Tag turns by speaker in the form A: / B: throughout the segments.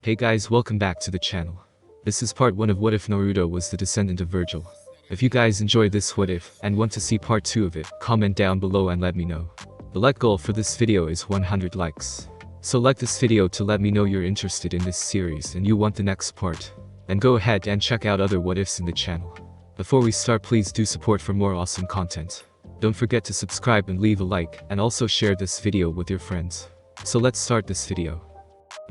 A: Hey guys, welcome back to the channel. This is part 1 of What If Naruto was the descendant of Vergil. If you guys enjoy this what if, and want to see part 2 of it, comment down below and let me know. The like goal for this video is 100 likes. So like this video to let me know you're interested in this series and you want the next part. And go ahead and check out other what ifs in the channel. Before we start, please do support for more awesome content. Don't forget to subscribe and leave a like, and also share this video with your friends. So let's start this video.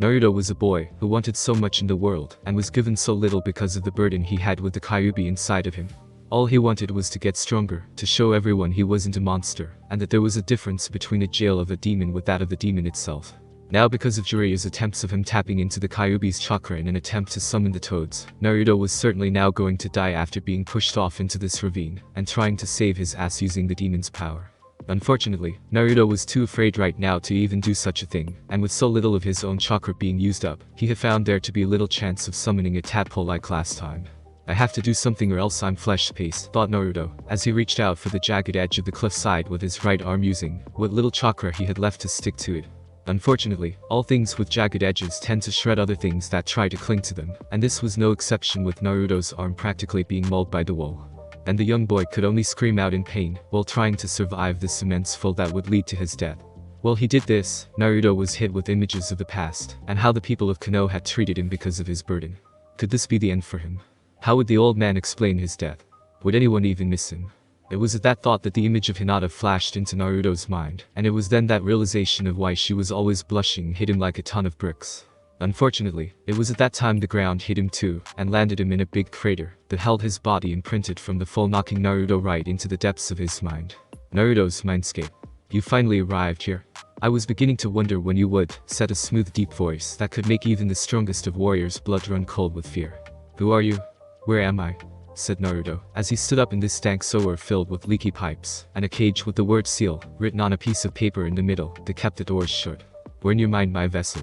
A: Naruto was a boy who wanted so much in the world and was given so little because of the burden he had with the Kyuubi inside of him. All he wanted was to get stronger, to show everyone he wasn't a monster, and that there was a difference between a jail of a demon with that of the demon itself. Now, because of Jiraiya's attempts of him tapping into the Kyuubi's chakra in an attempt to summon the toads, Naruto was certainly now going to die after being pushed off into this ravine and trying to save his ass using the demon's power. Unfortunately, Naruto was too afraid right now to even do such a thing, and with so little of his own chakra being used up, he had found there to be little chance of summoning a tadpole like last time. I have to do something or else I'm flesh paste, thought Naruto, as he reached out for the jagged edge of the cliffside with his right arm using what little chakra he had left to stick to it. Unfortunately, all things with jagged edges tend to shred other things that try to cling to them, and this was no exception with Naruto's arm practically being mauled by the wall. And the young boy could only scream out in pain while trying to survive this immense fall that would lead to his death. While he did this, Naruto was hit with images of the past and how the people of Konoha had treated him because of his burden. Could this be the end for him? How would the old man explain his death? Would anyone even miss him? It was at that thought that the image of Hinata flashed into Naruto's mind, and it was then that realization of why she was always blushing hit him like a ton of bricks. Unfortunately, it was at that time the ground hit him too, and landed him in a big crater that held his body imprinted from the fall, knocking Naruto right into the depths of his mind. Naruto's mindscape. You finally arrived here. I was beginning to wonder when you would, said a smooth deep voice that could make even the strongest of warriors' blood run cold with fear. Who are you? Where am I? Said Naruto, as he stood up in this dank sewer filled with leaky pipes, and a cage with the word seal written on a piece of paper in the middle that kept the doors shut. We're in your mind, my vessel.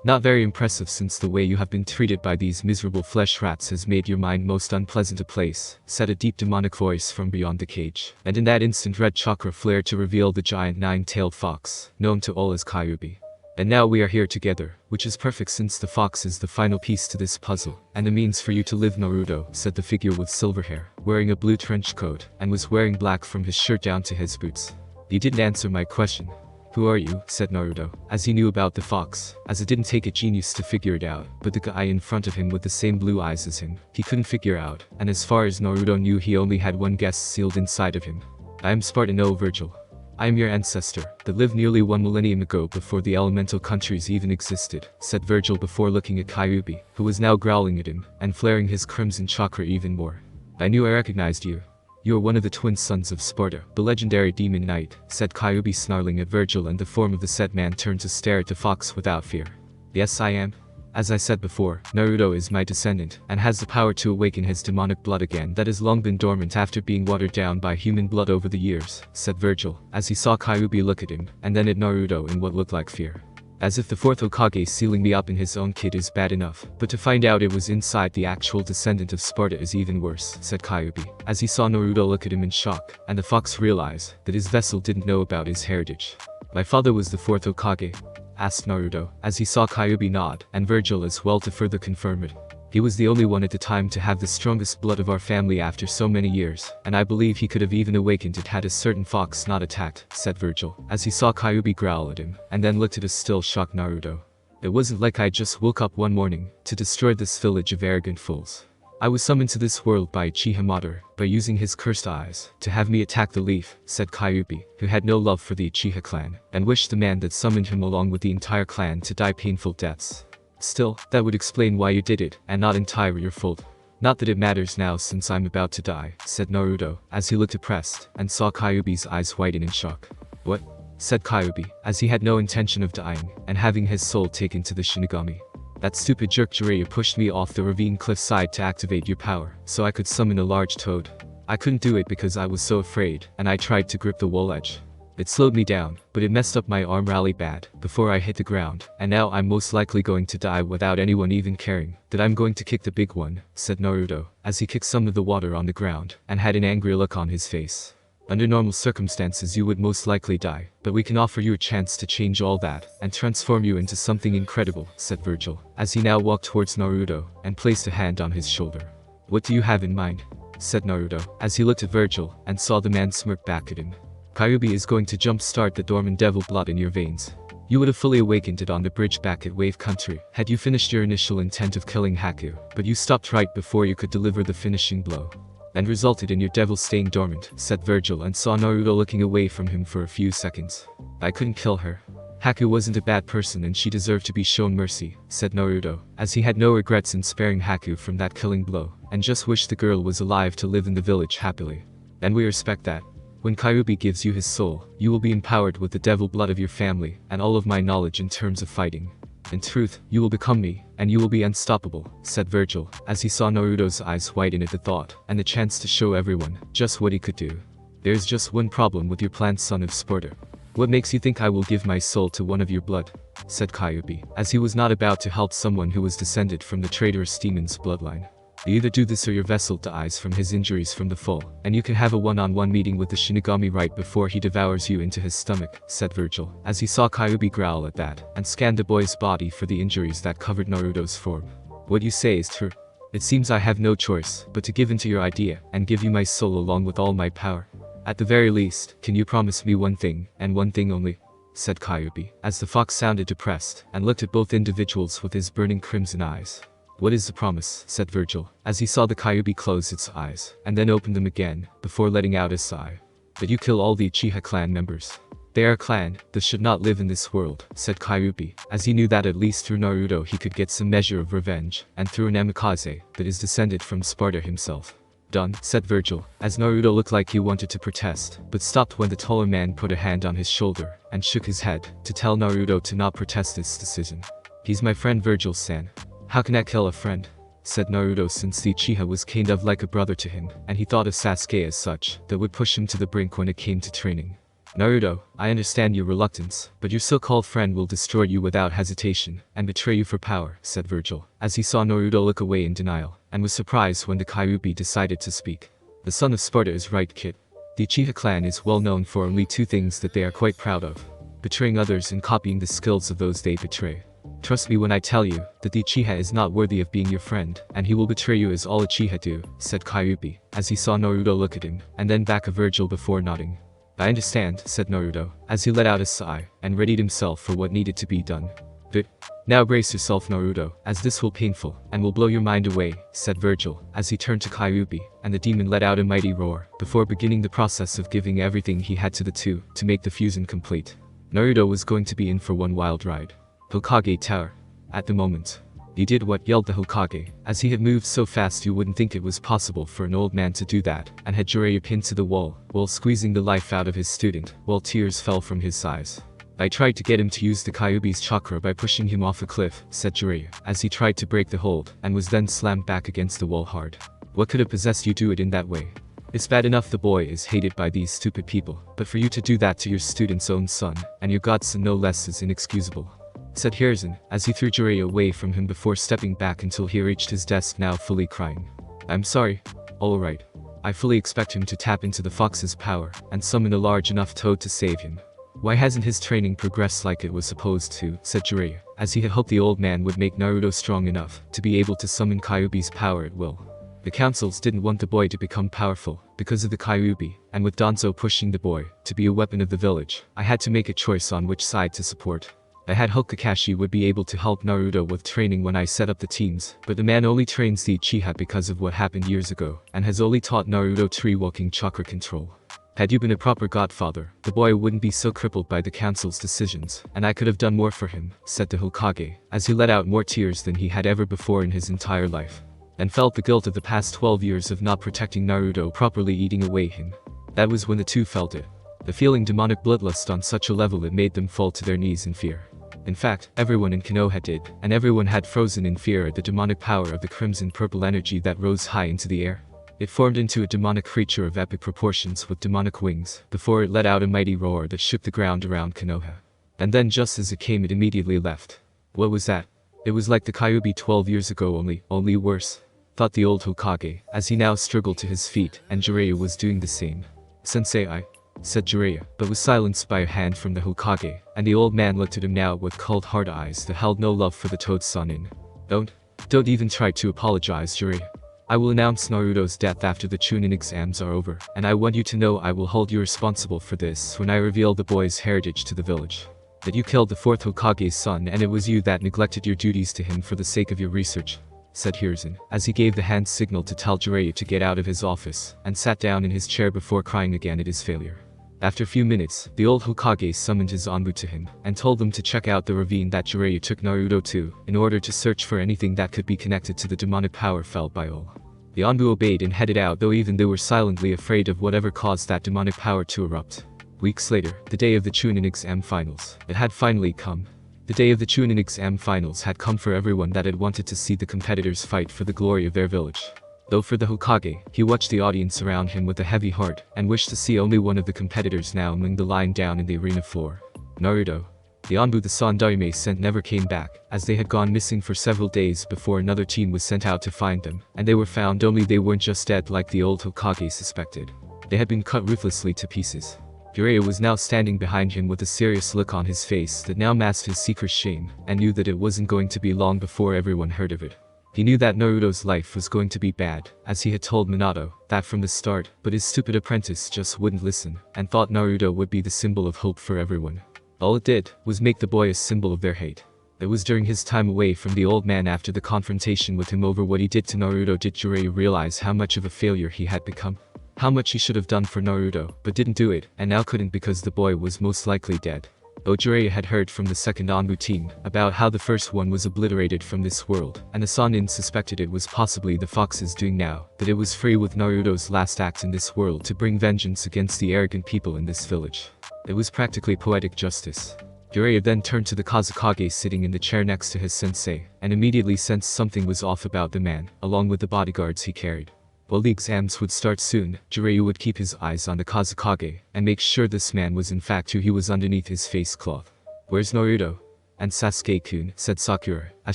A: Not very impressive, since the way you have been treated by these miserable flesh rats has made your mind most unpleasant a place, said a deep demonic voice from beyond the cage, and in that instant red chakra flared to reveal the giant nine-tailed fox, known to all as Kyuubi. And now we are here together, which is perfect since the fox is the final piece to this puzzle, and the means for you to live, Naruto, said the figure with silver hair, wearing a blue trench coat, and was wearing black from his shirt down to his boots. You didn't answer my question. Who are you? Said Naruto, as he knew about the fox, as it didn't take a genius to figure it out, but the guy in front of him with the same blue eyes as him, he couldn't figure out, and as far as Naruto knew he only had one guess sealed inside of him. I am Sparda no Vergil. I am your ancestor, that lived nearly 1 millennium ago before the elemental countries even existed, said Vergil before looking at Kyuubi, who was now growling at him, and flaring his crimson chakra even more. I knew I recognized you. You are one of the twin sons of Sparda, the legendary demon knight, said Kyuubi, snarling at Vergil, and the form of the said man turned to stare at the fox without fear. Yes, I am. As I said before, Naruto is my descendant, and has the power to awaken his demonic blood again that has long been dormant after being watered down by human blood over the years, said Vergil, as he saw Kyuubi look at him, and then at Naruto in what looked like fear. As if the fourth Hokage sealing me up in his own kid is bad enough, but to find out it was inside the actual descendant of Sparda is even worse, said Kyuubi, as he saw Naruto look at him in shock, and the fox realized that his vessel didn't know about his heritage. My father was the fourth Hokage? Asked Naruto, as he saw Kyuubi nod, and Vergil as well to further confirm it. He was the only one at the time to have the strongest blood of our family after so many years, and I believe he could have even awakened it had a certain fox not attacked, said Vergil, as he saw Kyuubi growl at him, and then looked at a still shocked Naruto. It wasn't like I just woke up one morning to destroy this village of arrogant fools. I was summoned to this world by Uchiha Madara, by using his cursed eyes, to have me attack the leaf, said Kyuubi, who had no love for the Uchiha clan, and wished the man that summoned him along with the entire clan to die painful deaths. Still, that would explain why you did it, and not entirely your fault. Not that it matters now since I'm about to die, said Naruto, as he looked depressed, and saw Kyuubi's eyes widen in shock. What? Said Kyuubi, as he had no intention of dying, and having his soul taken to the Shinigami. That stupid jerk Jiraiya pushed me off the ravine cliffside to activate your power, so I could summon a large toad. I couldn't do it because I was so afraid, and I tried to grip the wall edge. It slowed me down, but it messed up my arm really bad before I hit the ground, and now I'm most likely going to die without anyone even caring that I'm going to kick the big one, said Naruto, as he kicked some of the water on the ground, and had an angry look on his face. Under normal circumstances you would most likely die, but we can offer you a chance to change all that, and transform you into something incredible, said Vergil, as he now walked towards Naruto, and placed a hand on his shoulder. What do you have in mind? Said Naruto, as he looked at Vergil, and saw the man smirk back at him. Kyuubi is going to jumpstart the dormant devil blood in your veins. You would have fully awakened it on the bridge back at Wave Country, had you finished your initial intent of killing Haku, but you stopped right before you could deliver the finishing blow. And resulted in your devil staying dormant, said Vergil, and saw Naruto looking away from him for a few seconds. I couldn't kill her. Haku wasn't a bad person and she deserved to be shown mercy, said Naruto, as he had no regrets in sparing Haku from that killing blow, and just wished the girl was alive to live in the village happily. And we respect that. When Kyuubi gives you his soul, you will be empowered with the devil blood of your family, and all of my knowledge in terms of fighting. In truth, you will become me, and you will be unstoppable, said Vergil, as he saw Naruto's eyes widen at the thought, and the chance to show everyone just what he could do. There's just one problem with your plan, son of Sparda. What makes you think I will give my soul to one of your blood? Said Kyuubi, as he was not about to help someone who was descended from the traitorous demon's bloodline. You either do this or your vessel dies from his injuries from the fall, and you can have a one-on-one meeting with the Shinigami right before he devours you into his stomach, said Vergil, as he saw Kyuubi growl at that, and scanned the boy's body for the injuries that covered Naruto's form. What you say is true. It seems I have no choice but to give in to your idea, and give you my soul along with all my power. At the very least, can you promise me one thing, and one thing only? Said Kyuubi, as the fox sounded depressed, and looked at both individuals with his burning crimson eyes. What is the promise? Said Vergil, as he saw the Kyuubi close its eyes, and then open them again, before letting out a sigh. That you kill all the Uchiha clan members. They are a clan that should not live in this world, said Kyuubi, as he knew that at least through Naruto he could get some measure of revenge, and through an Amikaze that is descended from Sparda himself. Done, said Vergil, as Naruto looked like he wanted to protest, but stopped when the taller man put a hand on his shoulder, and shook his head, to tell Naruto to not protest this decision. He's my friend Vergil-san. How can I kill a friend? Said Naruto, since the Uchiha was kind of like a brother to him, and he thought of Sasuke as such, that would push him to the brink when it came to training. Naruto, I understand your reluctance, but your so-called friend will destroy you without hesitation, and betray you for power, said Vergil, as he saw Naruto look away in denial, and was surprised when the Kyuubi decided to speak. The son of Sparda is right, kid. The Uchiha clan is well known for only two things that they are quite proud of: betraying others and copying the skills of those they betray. Trust me when I tell you that the Uchiha is not worthy of being your friend, and he will betray you as all Uchiha do, said Kyuubi, as he saw Naruto look at him, and then back at Vergil before nodding. I understand, said Naruto, as he let out a sigh, and readied himself for what needed to be done. But now brace yourself, Naruto, as this will painful, and will blow your mind away, said Vergil, as he turned to Kyuubi, and the demon let out a mighty roar, before beginning the process of giving everything he had to the two, to make the fusion complete. Naruto was going to be in for one wild ride. Hokage Tower. At the moment. He did what? Yelled the Hokage, as he had moved so fast you wouldn't think it was possible for an old man to do that, and had Jiraiya pinned to the wall, while squeezing the life out of his student, while tears fell from his eyes. I tried to get him to use the Kyuubi's chakra by pushing him off a cliff, said Jiraiya, as he tried to break the hold, and was then slammed back against the wall hard. What could have possessed you to do it in that way? It's bad enough the boy is hated by these stupid people, but for you to do that to your student's own son, and your godson no less, is inexcusable, said Hiruzen, as he threw Jiraiya away from him before stepping back until he reached his desk, now fully crying. I'm sorry. Alright. I fully expect him to tap into the fox's power, and summon a large enough toad to save him. Why hasn't his training progressed like it was supposed to, said Jiraiya, as he had hoped the old man would make Naruto strong enough to be able to summon Kyuubi's power at will. The councils didn't want the boy to become powerful, because of the Kyuubi, and with Danzo pushing the boy to be a weapon of the village, I had to make a choice on which side to support. I had hoped Kakashi would be able to help Naruto with training when I set up the teams, but the man only trains the Uchiha because of what happened years ago, and has only taught Naruto tree-walking chakra control. Had you been a proper godfather, the boy wouldn't be so crippled by the council's decisions, and I could have done more for him, said the Hokage, as he let out more tears than he had ever before in his entire life, and felt the guilt of the past 12 years of not protecting Naruto properly eating away him. That was when the two felt it. The feeling demonic bloodlust on such a level it made them fall to their knees in fear. In fact, everyone in Konoha did, and everyone had frozen in fear at the demonic power of the crimson-purple energy that rose high into the air. It formed into a demonic creature of epic proportions with demonic wings, before it let out a mighty roar that shook the ground around Konoha. And then just as it came, it immediately left. What was that? It was like the Kyuubi 12 years ago, only worse, thought the old Hokage, as he now struggled to his feet, and Jiraiya was doing the same. Sensei, said Jiraiya, but was silenced by a hand from the Hokage, and the old man looked at him now with cold hard eyes that held no love for the Toad Sonin. Don't even try to apologize, Jiraiya. I will announce Naruto's death after the Chunin exams are over, and I want you to know I will hold you responsible for this when I reveal the boy's heritage to the village. That you killed the 4th Hokage's son and it was you that neglected your duties to him for the sake of your research, said Hiruzen, as he gave the hand signal to tell Jiraiya to get out of his office, and sat down in his chair before crying again at his failure. After a few minutes, the old Hokage summoned his Anbu to him, and told them to check out the ravine that Jiraiya took Naruto to, in order to search for anything that could be connected to the demonic power felt by all. The Anbu obeyed and headed out, though even they were silently afraid of whatever caused that demonic power to erupt. Weeks later, the day of the Chunin exam finals, it had finally come. The day of the Chunin exam finals had come for everyone that had wanted to see the competitors fight for the glory of their village. Though for the Hokage, he watched the audience around him with a heavy heart, and wished to see only one of the competitors now among the lying down in the arena floor. Naruto. The Anbu the Sandaime sent never came back, as they had gone missing for several days before another team was sent out to find them, and they were found, only they weren't just dead like the old Hokage suspected. They had been cut ruthlessly to pieces. Jiraiya was now standing behind him with a serious look on his face that now masked his secret shame, and knew that it wasn't going to be long before everyone heard of it. He knew that Naruto's life was going to be bad, as he had told Minato that from the start, but his stupid apprentice just wouldn't listen, and thought Naruto would be the symbol of hope for everyone. All it did was make the boy a symbol of their hate. It was during his time away from the old man after the confrontation with him over what he did to Naruto did Jiraiya realize how much of a failure he had become. How much he should have done for Naruto, but didn't do it, and now couldn't because the boy was most likely dead. Though Jiraiya had heard from the second Anbu team about how the first one was obliterated from this world, and the Sannin suspected it was possibly the Fox's doing now, that it was free with Naruto's last act in this world to bring vengeance against the arrogant people in this village. It was practically poetic justice. Jiraiya then turned to the Kazekage sitting in the chair next to his sensei, and immediately sensed something was off about the man, along with the bodyguards he carried. While the exams would start soon, Jiraiya would keep his eyes on the Kazekage, and make sure this man was in fact who he was underneath his face cloth. "Where's Naruto?" "And Sasuke-kun," said Sakura, as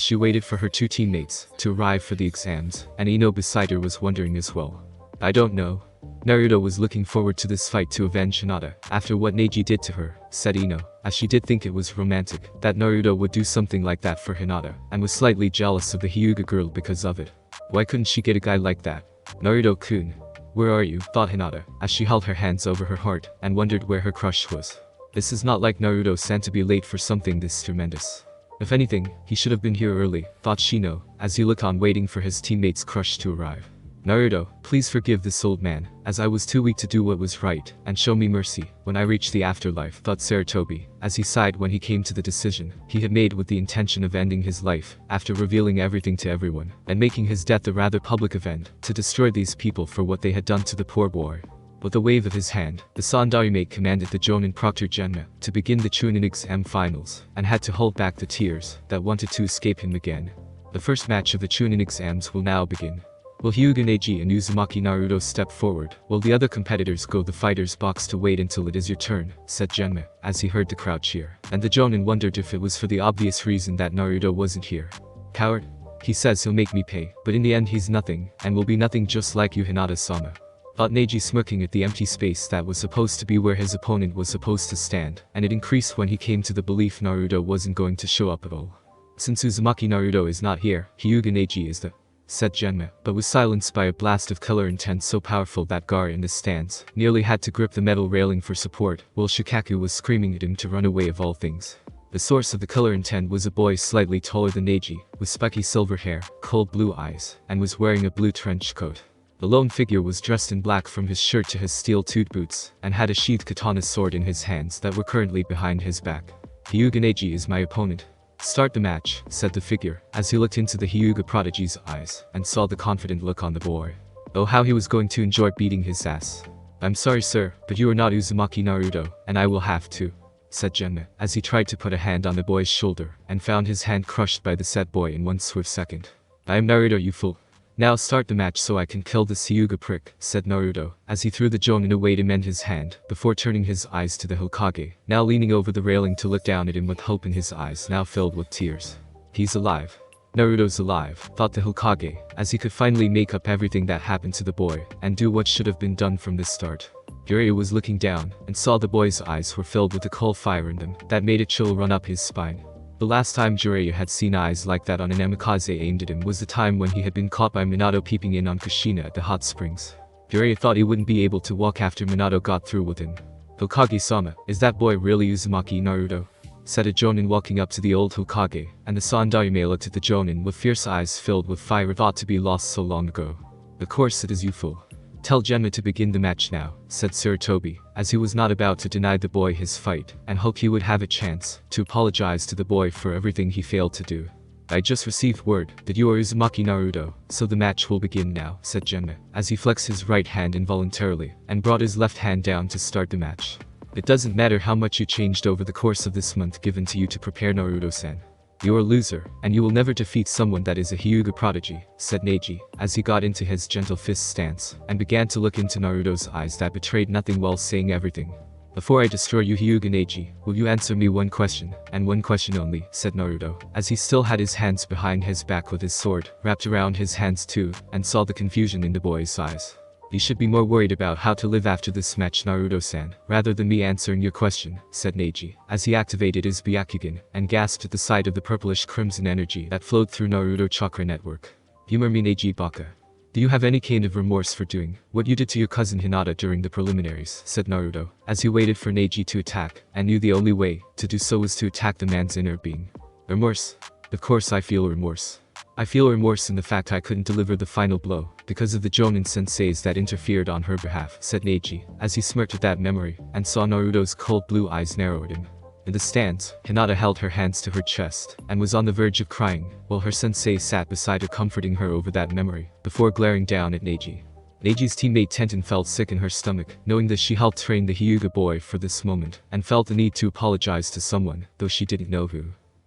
A: she waited for her two teammates to arrive for the exams, and Ino beside her was wondering as well. "I don't know." Naruto was looking forward to this fight to avenge Hinata, after what Neji did to her, said Ino, as she did think it was romantic that Naruto would do something like that for Hinata, and was slightly jealous of the Hyuga girl because of it. Why couldn't she get a guy like that? "Naruto-kun, where are you?" thought Hinata, as she held her hands over her heart, and wondered where her crush was. This is not like Naruto-san to be late for something this tremendous. If anything, he should have been here early, thought Shino, as he looked on waiting for his teammate's crush to arrive. "Naruto, please forgive this old man, as I was too weak to do what was right, and show me mercy when I reach the afterlife," thought Sarutobi, as he sighed when he came to the decision he had made with the intention of ending his life, after revealing everything to everyone, and making his death a rather public event, to destroy these people for what they had done to the poor boy. With a wave of his hand, the Sandaime commanded the Jonin Proctor Genma to begin the Chunin exam finals, and had to hold back the tears that wanted to escape him again. The first match of the Chunin exams will now begin. Will Hyuga Neji and Uzumaki Naruto step forward, while the other competitors go the fighter's box to wait until it is your turn, said Genma, as he heard the crowd cheer, and the Jonin wondered if it was for the obvious reason that Naruto wasn't here. "Coward. He says he'll make me pay, but in the end he's nothing, and will be nothing just like you, Hinata-sama," thought Neji, smirking at the empty space that was supposed to be where his opponent was supposed to stand, and it increased when he came to the belief Naruto wasn't going to show up at all. "Since Uzumaki Naruto is not here, Hyuga Neji is the," said Genma, but was silenced by a blast of color intent so powerful that Gaara in the stands nearly had to grip the metal railing for support, while Shikaku was screaming at him to run away of all things. The source of the color intent was a boy slightly taller than Neji, with spiky silver hair, cold blue eyes, and was wearing a blue trench coat. The lone figure was dressed in black from his shirt to his steel-toed boots, and had a sheathed katana sword in his hands that were currently behind his back. "Hyuga Neji is my opponent." "Start the match," said the figure, as he looked into the Hyuga prodigy's eyes, and saw the confident look on the boy. Oh, how he was going to enjoy beating his ass. "I'm sorry sir, but you are not Uzumaki Naruto, and I will have to," said Genma, as he tried to put a hand on the boy's shoulder, and found his hand crushed by the said boy in one swift second. "I am Naruto, you fool. Now start the match so I can kill this Hyuga prick," said Naruto, as he threw the Jonin away to mend his hand, before turning his eyes to the Hokage, now leaning over the railing to look down at him with hope in his eyes now filled with tears. "He's alive. Naruto's alive," thought the Hokage, as he could finally make up everything that happened to the boy, and do what should have been done from the start. Jiraiya was looking down, and saw the boy's eyes were filled with a cold fire in them that made a chill run up his spine. The last time Jiraiya had seen eyes like that on an kamikaze aimed at him was the time when he had been caught by Minato peeping in on Kushina at the hot springs. Jiraiya thought he wouldn't be able to walk after Minato got through with him. "Hokage-sama, is that boy really Uzumaki Naruto?" said a Jonin walking up to the old Hokage, and the Sandaime looked at the Jonin with fierce eyes filled with fire thought to be lost so long ago. "Of course it is, you fool. Tell Genma to begin the match now," said Sarutobi, as he was not about to deny the boy his fight, and hoped he would have a chance to apologize to the boy for everything he failed to do. "I just received word that you are Uzumaki Naruto, so the match will begin now," said Genma, as he flexed his right hand involuntarily, and brought his left hand down to start the match. "It doesn't matter how much you changed over the course of this month given to you to prepare Naruto-san. You're a loser, and you will never defeat someone that is a Hyuga prodigy," said Neji, as he got into his gentle fist stance, and began to look into Naruto's eyes that betrayed nothing while saying everything. "Before I destroy you Hyuga Neji, will you answer me one question, and one question only," said Naruto, as he still had his hands behind his back with his sword wrapped around his hands too, and saw the confusion in the boy's eyes. "You should be more worried about how to live after this match Naruto-san, rather than me answering your question," said Neji, as he activated his Byakugan, and gasped at the sight of the purplish crimson energy that flowed through Naruto chakra network. "Humor me Neji Baka. Do you have any kind of remorse for doing what you did to your cousin Hinata during the preliminaries?" said Naruto, as he waited for Neji to attack, and knew the only way to do so was to attack the man's inner being. "Remorse? Of course I feel remorse. I feel remorse in the fact I couldn't deliver the final blow because of the Jonin senseis that interfered on her behalf," said Neji, as he smirked at that memory, and saw Naruto's cold blue eyes narrow at him. In the stands, Hinata held her hands to her chest, and was on the verge of crying, while her sensei sat beside her comforting her over that memory, before glaring down at Neji. Neji's teammate Tenten felt sick in her stomach, knowing that she helped train the Hyuga boy for this moment, and felt the need to apologize to someone, though she didn't know who.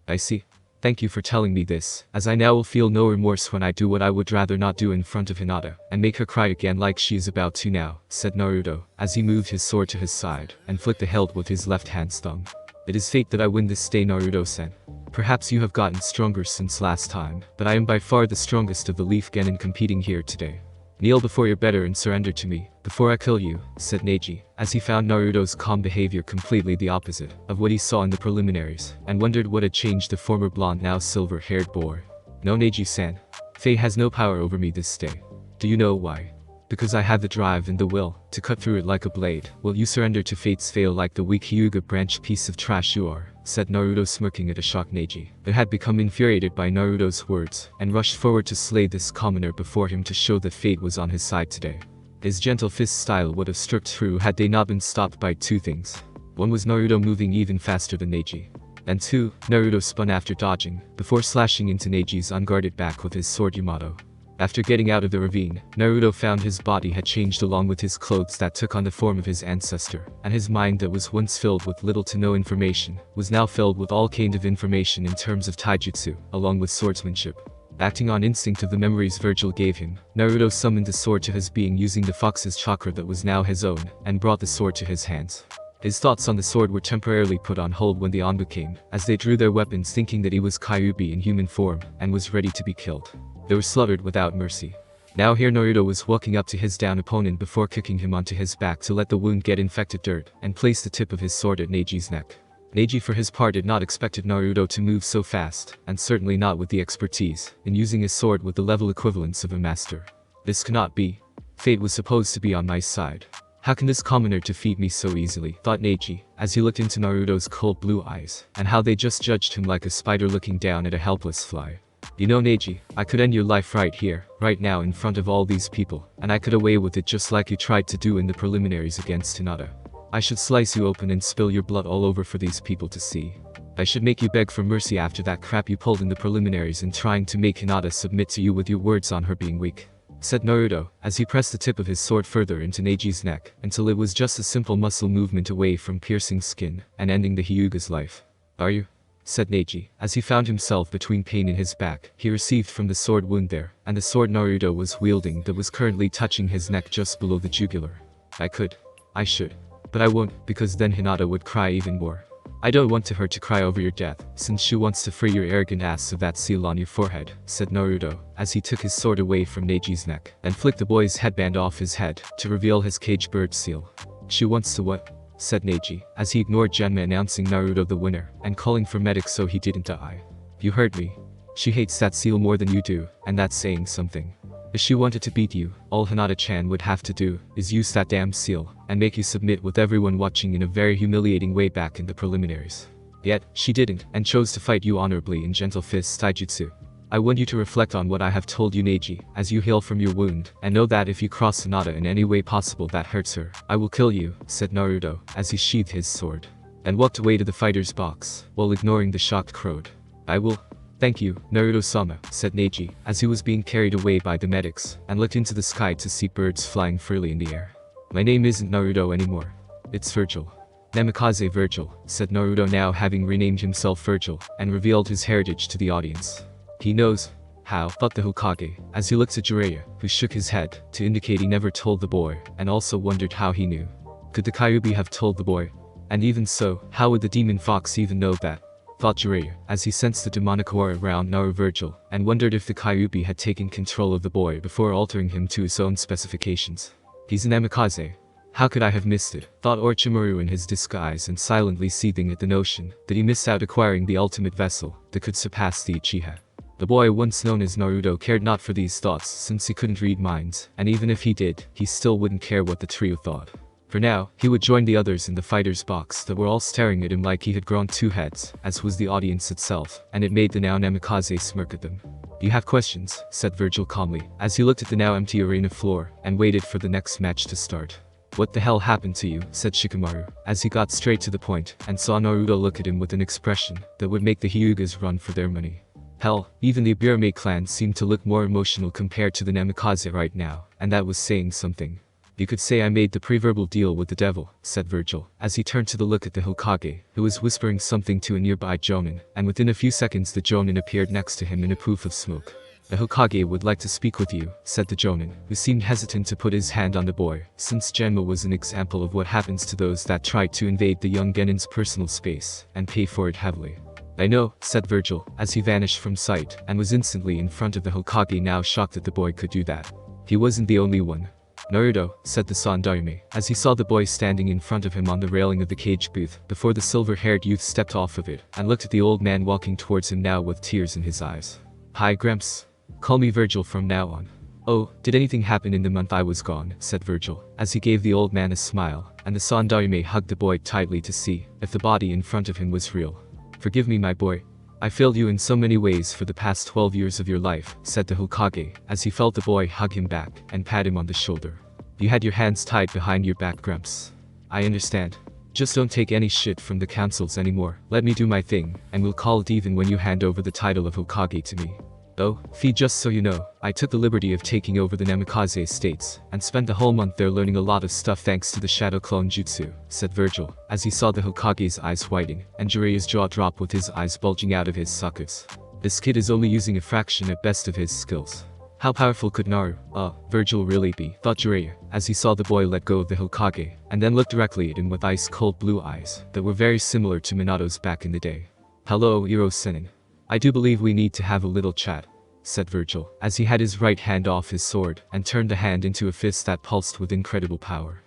A: "I see. Thank you for telling me this, as I now will feel no remorse when I do what I would rather not do in front of Hinata, and make her cry again like she is about to now," said Naruto, as he moved his sword to his side, and flicked the hilt with his left hand's thumb. "It is fate that I win this day Naruto-san. Perhaps you have gotten stronger since last time, but I am by far the strongest of the Leaf Genin competing here today. Kneel before your better and surrender to me, before I kill you," said Neji, as he found Naruto's calm behavior completely the opposite of what he saw in the preliminaries, and wondered what had changed the former blonde now silver-haired boy. "No Neji-san. Fate has no power over me this day. Do you know why? Because I have the drive and the will to cut through it like a blade. Will you surrender to fate's veil like the weak Hyuga branch piece of trash you are?" said Naruto, smirking at a shocked Neji, but had become infuriated by Naruto's words, and rushed forward to slay this commoner before him to show that fate was on his side today. His gentle fist style would have struck true had they not been stopped by two things. One was Naruto moving even faster than Neji. And two, Naruto spun after dodging, before slashing into Neji's unguarded back with his sword Yamato. After getting out of the ravine, Naruto found his body had changed along with his clothes that took on the form of his ancestor, and his mind that was once filled with little to no information, was now filled with all kind of information in terms of taijutsu, along with swordsmanship. Acting on instinct of the memories Vergil gave him, Naruto summoned the sword to his being using the fox's chakra that was now his own, and brought the sword to his hands. His thoughts on the sword were temporarily put on hold when the Anbu came, as they drew their weapons thinking that he was Kyuubi in human form, and was ready to be killed. They were slaughtered without mercy. Now here Naruto was walking up to his down opponent before kicking him onto his back to let the wound get infected dirt, and place the tip of his sword at Neji's neck. Neji for his part had not expected Naruto to move so fast, and certainly not with the expertise in using his sword with the level equivalence of a master. This cannot be. Fate was supposed to be on my side. How can this commoner defeat me so easily, thought Neji, as he looked into Naruto's cold blue eyes, and how they just judged him like a spider looking down at a helpless fly. "You know Neji, I could end your life right here, right now in front of all these people, and I could away with it just like you tried to do in the preliminaries against Hinata. I should slice you open and spill your blood all over for these people to see. I should make you beg for mercy after that crap you pulled in the preliminaries and trying to make Hinata submit to you with your words on her being weak," said Naruto, as he pressed the tip of his sword further into Neji's neck, until it was just a simple muscle movement away from piercing skin, and ending the Hyuga's life. "Are you?" said Neji, as he found himself between pain in his back he received from the sword wound there, and the sword Naruto was wielding that was currently touching his neck just below the jugular. "I could. I should. But I won't, because then Hinata would cry even more. I don't want her to cry over your death, since she wants to free your arrogant ass of that seal on your forehead," said Naruto, as he took his sword away from Neji's neck, and flicked the boy's headband off his head, to reveal his cage bird seal. She wants to what? Said Neji, as he ignored Genma announcing Naruto the winner, and calling for medics so he didn't die. You heard me. She hates that seal more than you do, and that's saying something. If she wanted to beat you, all Hinata-chan would have to do is use that damn seal, and make you submit with everyone watching in a very humiliating way back in the preliminaries. Yet, she didn't, and chose to fight you honorably in Gentle Fist's taijutsu. I want you to reflect on what I have told you, Neji, as you heal from your wound, and know that if you cross Hinata in any way possible that hurts her, I will kill you, said Naruto, as he sheathed his sword. And walked away to the fighter's box, while ignoring the shocked crowd. I will. Thank you, Naruto-sama, said Neji, as he was being carried away by the medics, and looked into the sky to see birds flying freely in the air. My name isn't Naruto anymore. It's Vergil. Namikaze Vergil, said Naruto, now having renamed himself Vergil, and revealed his heritage to the audience. He knows. How? Thought the Hokage, as he looked at Jiraiya, who shook his head, to indicate he never told the boy, and also wondered how he knew. Could the Kyuubi have told the boy? And even so, how would the demon fox even know that? Thought Jiraiya, as he sensed the demonic aura around Naru Vergil, and wondered if the Kyuubi had taken control of the boy before altering him to his own specifications. He's an Namikaze. How could I have missed it? Thought Orochimaru in his disguise, and silently seething at the notion that he missed out acquiring the ultimate vessel that could surpass the Uchiha. The boy once known as Naruto cared not for these thoughts since he couldn't read minds, and even if he did, he still wouldn't care what the trio thought. For now, he would join the others in the fighter's box that were all staring at him like he had grown two heads, as was the audience itself, and it made the now Namikaze smirk at them. You have questions, said Vergil calmly, as he looked at the now empty arena floor, and waited for the next match to start. What the hell happened to you, said Shikamaru, as he got straight to the point, and saw Naruto look at him with an expression that would make the Hyugas run for their money. Hell, even the Aburame clan seemed to look more emotional compared to the Namikaze right now, and that was saying something. You could say I made the pre-verbal deal with the devil, said Vergil, as he turned to look at the Hokage, who was whispering something to a nearby Jonin, and within a few seconds the Jonin appeared next to him in a poof of smoke. The Hokage would like to speak with you, said the Jonin, who seemed hesitant to put his hand on the boy, since Genma was an example of what happens to those that try to invade the young Genin's personal space, and pay for it heavily. I know, said Vergil, as he vanished from sight, and was instantly in front of the Hokage, now shocked that the boy could do that. He wasn't the only one. Naruto, said the Sandaime, as he saw the boy standing in front of him on the railing of the cage booth, before the silver-haired youth stepped off of it, and looked at the old man walking towards him now with tears in his eyes. Hi Gramps. Call me Vergil from now on. Oh, did anything happen in the month I was gone, said Vergil, as he gave the old man a smile, and the Sandaime hugged the boy tightly to see if the body in front of him was real. Forgive me, my boy. I failed you in so many ways for the past 12 years of your life, said the Hokage, as he felt the boy hug him back and pat him on the shoulder. You had your hands tied behind your back, Gramps. I understand. Just don't take any shit from the councils anymore. Let me do my thing, and we'll call it even when you hand over the title of Hokage to me. Oh, Fee, just so you know, I took the liberty of taking over the Namikaze estates, and spent the whole month there learning a lot of stuff thanks to the Shadow Clone Jutsu, said Vergil, as he saw the Hokage's eyes whiting, and Jiraiya's jaw drop with his eyes bulging out of his sockets. This kid is only using a fraction at best of his skills. How powerful could Vergil really be, thought Jiraiya, as he saw the boy let go of the Hokage, and then looked directly at him with ice-cold blue eyes that were very similar to Minato's back in the day. Hello, Iro-Senin. I do believe we need to have a little chat, said Vergil, as he had his right hand off his sword, and turned the hand into a fist that pulsed with incredible power.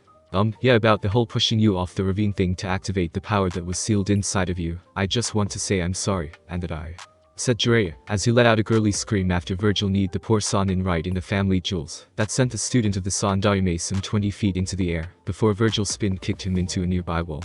A: Yeah, about the whole pushing you off the ravine thing to activate the power that was sealed inside of you. I just want to say I'm sorry, and that I... said Jiraiya, as he let out a girly scream after Vergil kneed the poor Sannin right in the family jewels, that sent the student of the Sandaime some 20 feet into the air, before Vergil spin kicked him into a nearby wall.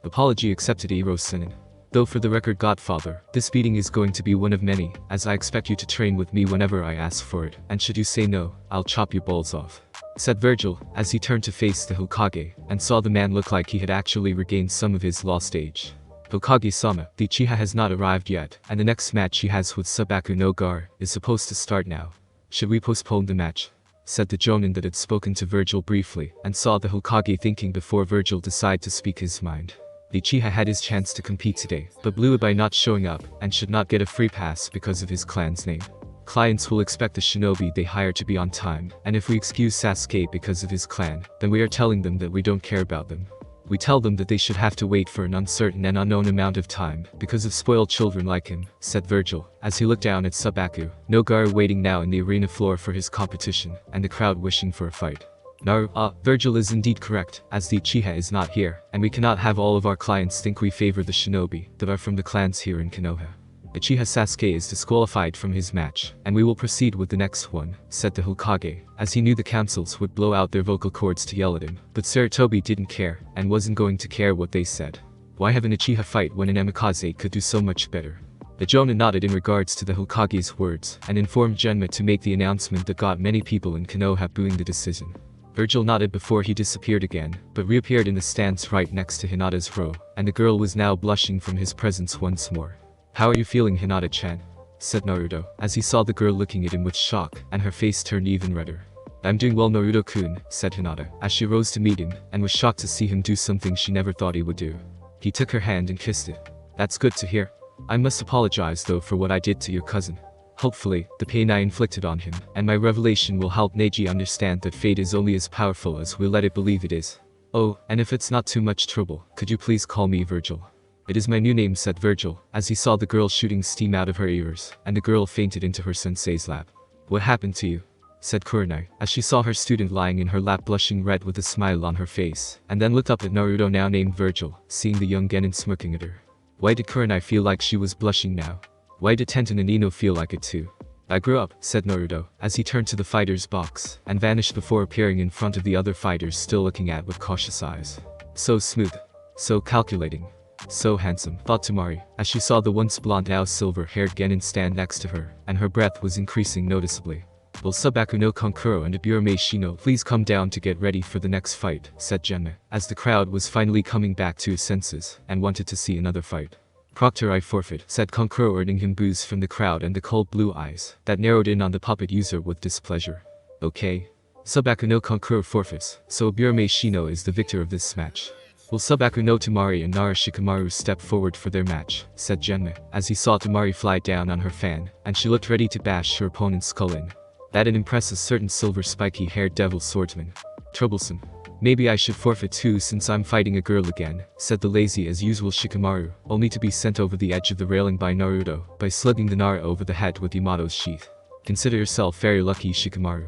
A: Apology accepted, Iro-Senin. Though for the record, Godfather, this beating is going to be one of many, as I expect you to train with me whenever I ask for it, and should you say no, I'll chop your balls off, said Vergil, as he turned to face the Hokage, and saw the man look like he had actually regained some of his lost age. Hokage-sama, the Uchiha has not arrived yet, and the next match he has with Sabaku no Gaara is supposed to start now. Should we postpone the match? Said the Jonin that had spoken to Vergil briefly, and saw the Hokage thinking before Vergil decided to speak his mind. The Uchiha had his chance to compete today, but blew it by not showing up, and should not get a free pass because of his clan's name. Clients will expect the shinobi they hire to be on time, and if we excuse Sasuke because of his clan, then we are telling them that we don't care about them. We tell them that they should have to wait for an uncertain and unknown amount of time, because of spoiled children like him, said Vergil, as he looked down at Sabaku no Gaara waiting now in the arena floor for his competition, and the crowd wishing for a fight. Vergil is indeed correct, as the Uchiha is not here, and we cannot have all of our clients think we favor the shinobi that are from the clans here in Konoha. Uchiha Sasuke is disqualified from his match, and we will proceed with the next one, said the Hokage, as he knew the councils would blow out their vocal cords to yell at him, but Sarutobi didn't care, and wasn't going to care what they said. Why have an Uchiha fight when an Amikaze could do so much better? The Jonin nodded in regards to the Hokage's words, and informed Genma to make the announcement that got many people in Konoha booing the decision. Vergil nodded before he disappeared again, but reappeared in the stands right next to Hinata's row, and the girl was now blushing from his presence once more. "How are you feeling, Hinata-chan?" said Naruto, as he saw the girl looking at him with shock, and her face turned even redder. "I'm doing well, Naruto-kun," said Hinata, as she rose to meet him, and was shocked to see him do something she never thought he would do. He took her hand and kissed it. "That's good to hear. I must apologize though for what I did to your cousin. Hopefully, the pain I inflicted on him, and my revelation will help Neji understand that fate is only as powerful as we let it believe it is. Oh, and if it's not too much trouble, could you please call me Vergil?" "It is my new name," said Vergil, as he saw the girl shooting steam out of her ears, and the girl fainted into her sensei's lap. "What happened to you?" said Kurenai, as she saw her student lying in her lap blushing red with a smile on her face, and then looked up at Naruto, now named Vergil, seeing the young genin smirking at her. Why did Kurenai feel like she was blushing now? Why did Tenten and Ino feel like it too? "I grew up," said Naruto, as he turned to the fighter's box, and vanished before appearing in front of the other fighters still looking at with cautious eyes. "So smooth. So calculating. So handsome," thought Temari, as she saw the once blonde now silver-haired genin stand next to her, and her breath was increasing noticeably. "Will Subaku no Kankuro and Aburame Shino please come down to get ready for the next fight," said Genma, as the crowd was finally coming back to his senses, and wanted to see another fight. "Proctor, I forfeit," said Kankuro, earning him boos from the crowd and the cold blue eyes that narrowed in on the puppet user with displeasure. "Okay. Subaku no Kankuro forfeits, so Aburame Shino is the victor of this match. Will Subaku no Temari and Nara Shikamaru step forward for their match," said Genma, as he saw Temari fly down on her fan, and she looked ready to bash her opponent's skull in. That'd impress a certain silver spiky-haired devil swordsman. "Troublesome. Maybe I should forfeit too since I'm fighting a girl again," said the lazy as usual Shikamaru, only to be sent over the edge of the railing by Naruto, by slugging the Nara over the head with Yamato's sheath. "Consider yourself very lucky, Shikamaru.